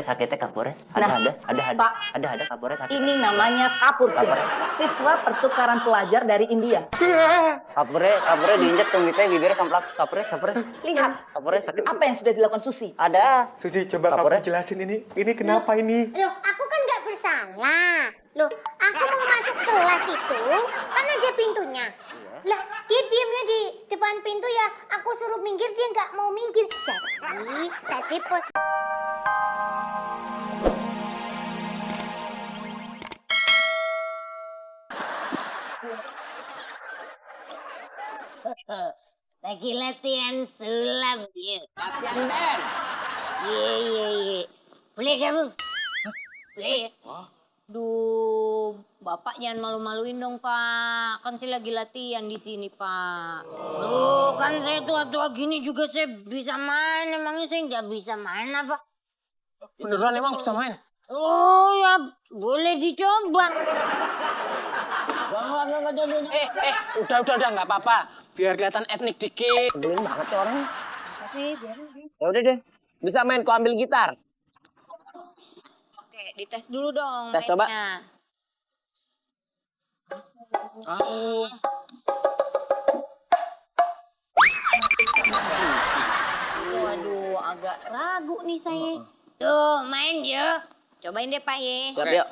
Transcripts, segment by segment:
sakitnya kapure. Pak, Ada kapure sakit. ini namanya kapur sih. Siswa pertukaran pelajar dari India. Kapure diinjek tumitnya bibirnya samplat. Kapure. Lihat, Kapure sakit. apa yang sudah dilakukan Susi? Ada. Susi, coba Kapure. kamu jelasin ini. Ini kenapa ini? Loh, aku kan nggak bersalah. Loh, aku mau masuk kelas itu kan ada pintunya. Lah, dia diamnya di depan pintu ya. Aku suruh minggir, dia nggak mau minggir. Tadi pos. Lagi latihan sulap ya. Latihan band. Iya. Boleh kamu? Boleh. Duh, Bapak jangan malu-maluin dong, Pak. Kan saya lagi latihan di sini, Pak. Loh, kan saya tua-tua gini juga saya bisa main. Emangnya saya nggak bisa main apa? Beneran emang bisa main? Oh ya, boleh dicoba. Enggak, jangan. Udah, nggak apa-apa. Biar kelihatan etnik dikit. Belum banget tuh orang. Ya udah deh. Bisa main, kau ambil gitar. Oke, dites dulu dong Tes, coba. mainnya. Waduh, agak ragu nih saya. Tuh, main yuk. Cobain deh, Pak ye. Siap, yuk.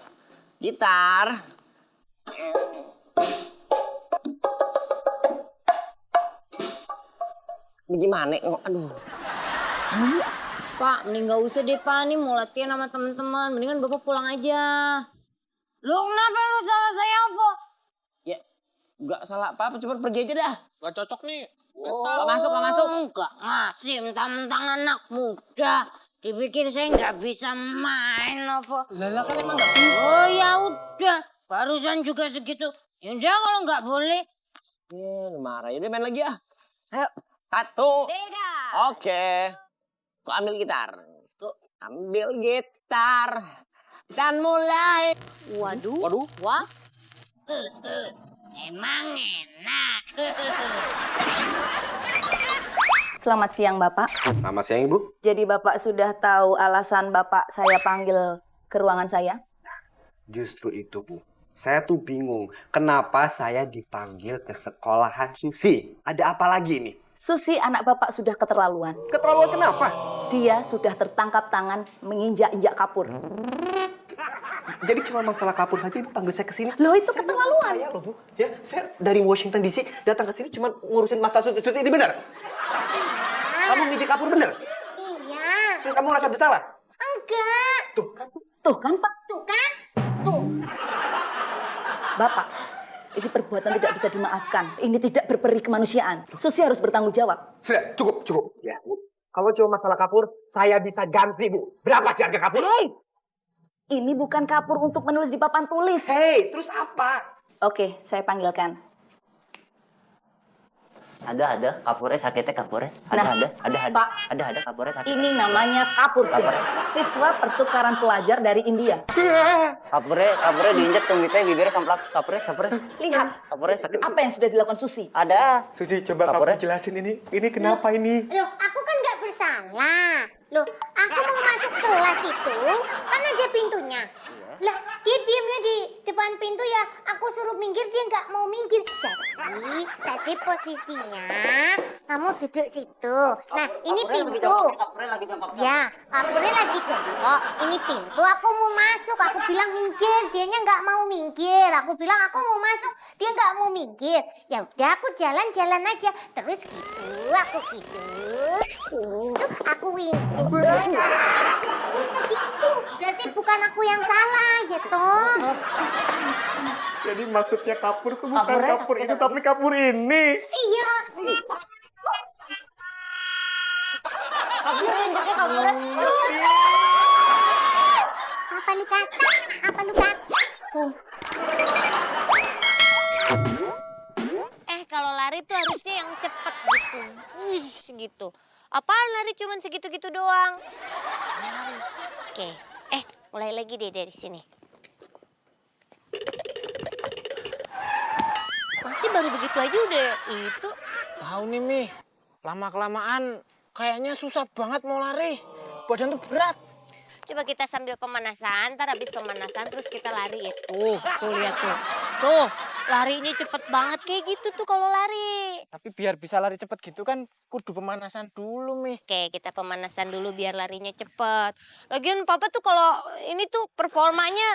Gitar. Ini gimana? Aduh. Pak, mending gak usah deh, Pak. Nih mau latihan sama teman-teman. Mendingan Bapak pulang aja. Lo kenapa lu salah saya apa? Ya, nggak salah apa-apa. Cuma pergi aja dah. Gak cocok nih. Nggak masuk. Enggak ngasih mentang-mentang anak muda. Dipikir saya nggak bisa main apa? Lala kan emang nggak bisa. Oh ya udah, barusan juga segitu. Ya udah kalau nggak boleh. Ya, marah. Yaudah main lagi ya. Ayo. 1. Tiga. Oke. Kau ambil gitar. Kau ambil gitar. Dan mulai. Waduh. Wah. Emang enak. Selamat siang, Bapak. Selamat siang, Ibu. Jadi Bapak sudah tahu alasan Bapak saya panggil ke ruangan saya? Justru itu, Bu. Saya tuh bingung. Kenapa saya dipanggil ke sekolahan Susi? Ada apa lagi nih? Susi, anak Bapak sudah keterlaluan. Keterlaluan kenapa? Dia sudah tertangkap tangan menginjak-injak kapur. Jadi cuma masalah kapur saja Ibu panggil saya ke sini. Loh, itu Saya keterlaluan. percaya loh, Bu. Ya, saya dari Washington DC datang ke sini cuma ngurusin masalah Susi. Susi ini benar? Kamu nginjek kapur benar? Iya. Terus kamu merasa bersalah? Enggak. Tuh kan? Tuh kan, Pak? Tuh kan? Tuh. Bapak, ini perbuatan tidak bisa dimaafkan. Ini tidak berperi kemanusiaan. Susi harus bertanggung jawab. Sudah, cukup. Ya, Bu. Kalau cuma masalah kapur, saya bisa ganti, Bu. Berapa sih harga kapur? Hei! Ini bukan kapur untuk menulis di papan tulis. Hei, terus apa? Oke, saya panggilkan. Ada kapure sakitnya kapure. Nah, Pak. Ada kapure sakit. Ini namanya kapur sih. Siswa pertukaran pelajar dari India. Kapure diinjek tumitnya bibirnya samplat. Kapure. Lihat, Kapure sakit. apa yang sudah dilakukan Susi? Ada. Susi, coba Kapure. kamu jelasin ini. Ini kenapa ini? Loh, aku kan nggak bersalah. Loh, aku mau masuk kelas itu kan ada pintunya. Lah, dia diamnya di depan pintu ya. Aku suruh minggir, dia nggak mau minggir. Tadi posisinya kamu duduk situ. Nah, ini pintu. Ya, aku lagi jongkok. Ini pintu, aku mau masuk. Aku bilang minggir, dianya nggak mau minggir. Aku bilang aku mau masuk, dia nggak mau minggir. Ya udah, aku jalan-jalan aja. Terus gitu, aku gitu. Tuh, aku winci. Gitu, berarti bukan aku yang salah, gitu. Jadi maksudnya kapur tuh bukan Kapurnya kapur sakit itu, tapi kapur ini. Iya. Apa lu kata? Apa lu kata? Kalau lari tuh harusnya yang cepet gitu. Wih, gitu. Apaan lari cuman segitu-gitu doang? Oke. Mulai lagi deh dari sini. Masih baru begitu aja udah itu. Tahu nih, Mi. Lama-kelamaan kayaknya susah banget mau lari. Badan tuh berat. Coba kita sambil pemanasan, ntar habis pemanasan terus kita lari ya. Tuh lihat tuh. Tuh, larinya cepet banget kayak gitu tuh kalau lari. Tapi biar bisa lari cepet gitu kan kudu pemanasan dulu, Mi. Oke, kita pemanasan dulu biar larinya cepet. Lagian papa tuh kalau ini tuh performanya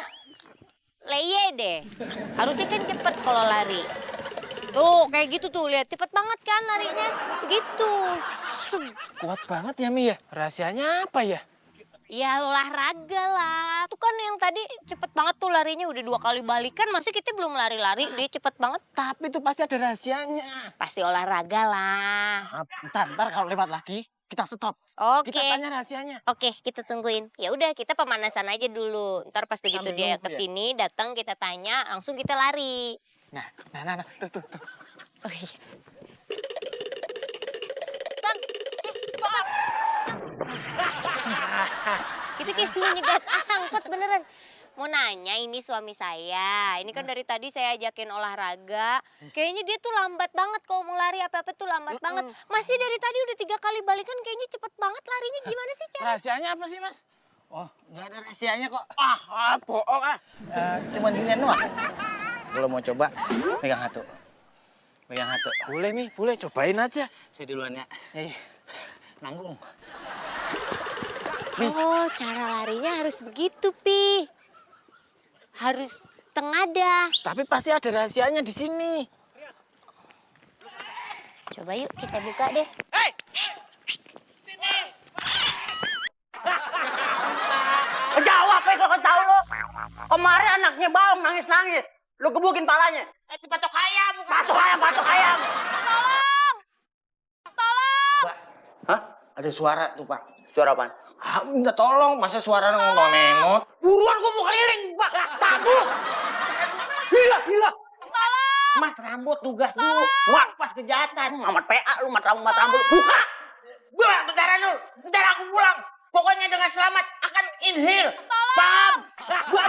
leye deh. Harusnya kan cepet kalau lari. Tuh, kayak gitu tuh, lihat cepet banget kan larinya. Begitu. Kuat banget ya, Mi ya. Rahasianya apa ya? Ya olahraga lah. Tuh kan yang tadi cepet banget tuh larinya udah 2 kali balikan. Masa kita belum lari-lari, dia cepet banget. Tapi itu pasti ada rahasianya. Pasti olahraga lah. Ntar kalau lewat lagi, kita stop. Oke. Kita tanya rahasianya. Oke, kita tungguin. Ya udah, kita pemanasan aja dulu. Ntar pas begitu Sambil dia nunggu ya? kesini, datang kita tanya, langsung kita lari. Nah, tuh. Oh iya. Bang, stop. Itu kayak mau nyegat angkot beneran. Mau nanya, ini suami saya. Ini kan dari tadi saya ajakin olahraga. Kayaknya dia tuh lambat banget kalau mau lari apa-apa tuh lambat banget. Masih dari tadi udah 3 kali balikan kayaknya cepet banget larinya. Gimana sih cara? Rahasianya apa sih, Mas? Oh, nggak ada rahasianya kok. Bohong ah. Cuman ginian doang. Kalau mau coba, pegang satu. Pegang satu. Boleh, Mi. Boleh. Cobain aja. Saya duluan ya. Nanggung. Oh, cara larinya harus begitu, Pi. Harus tengadah. Tapi pasti ada rahasianya di sini. Coba yuk kita buka deh. Jawab, kalau tahu lo. Kemarin anaknya Baong nangis-nangis. Lu gebukin palanya. Itu patok ayam. Patok ayam. Hah? Ada suara tuh, Pak. Suara apaan? Minta tolong. Masa suara ngengot-nengot? Buruan gua mau keliling, Pak. Sabuk. Gila. Mat rambut tugas dulu. Wah, pas kejahatan. Mamat PA lu, mat rambut. Buka. Bentar dulu. Bentar aku pulang. Pokoknya dengan selamat akan in here. Paham? Gua.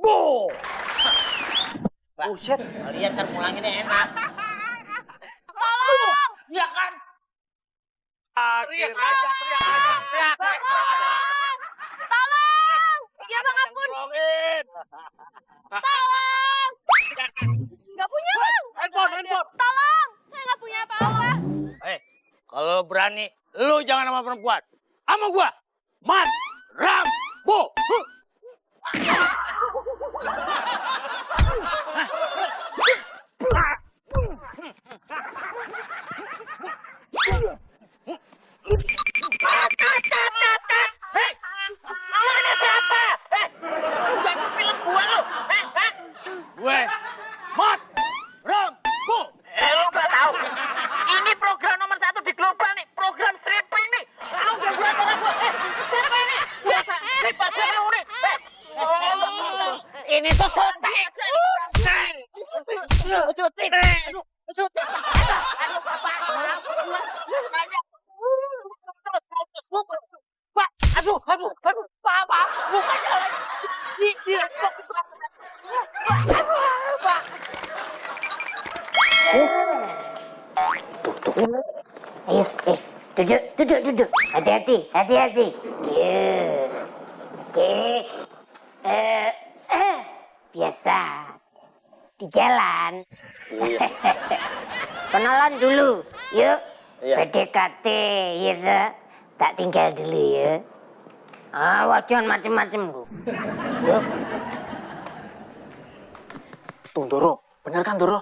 Bo. Buset, kalian kan pulanginnya enak. Tolong! Ya kan? Teriak aja. Tolong! Ya Bang, ampun. Tolong! Nggak punya, Bang. Handphone. Tolong! Saya nggak punya apa-apa. Kalau berani, lu jangan sama perempuan. Sama gua. Man, Rambo. Gue, Mat, Rambo. Lu nggak tahu. Ini program nomor 1 di global nih. Program stripping nih. Lu nggak buat orang gua. Siapa ini? Biasa. Siapa ini? Ini tuh syuting. Syuting. Aduh, Bapak. Pak, aduh. Pak. Bukannya lagi. Dia. Pak. Ayo, duduk. Hati-hati. Oke. Biasa. Di jalan. Kenalan dulu, yuk. PDKT, gitu. Tak tinggal dulu ya. Awas jangan macem-macem lu. Yuk. Tuh, Doro. Bener kan, Doro?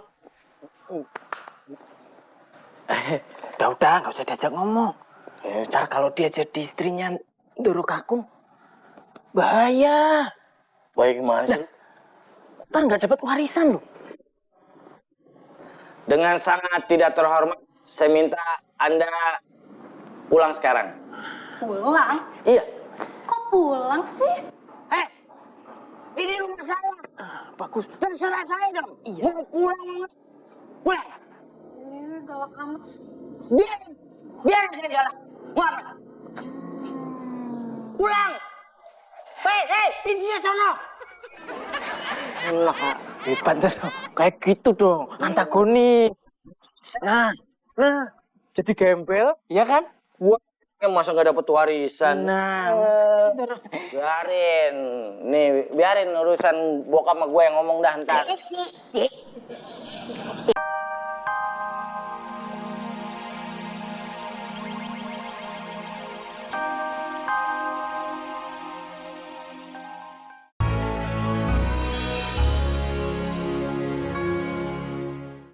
Udah, nggak usah diajak ngomong. Ntar kalau dia jadi istrinya Doro Kakung, bahaya. Baik gimana sih? Ntar nggak dapat warisan loh. Dengan sangat tidak terhormat, saya minta Anda pulang sekarang. Pulang? Iya. Kok pulang sih? Ini rumah saya. Bagus. Terserah saya dong. Iya. Mau pulang. Pulang. Galak amat. Biarin saya galak. Mau apa? Pulang. Hei, pintunya sono. Enak, hebat Doro. Kayak gitu dong, antagonis. Nah, jadi gembel, ya kan? Wah, masa nggak dapet warisan? Nah, Biarin urusan bokap sama gue yang ngomong dah ntar. Cik,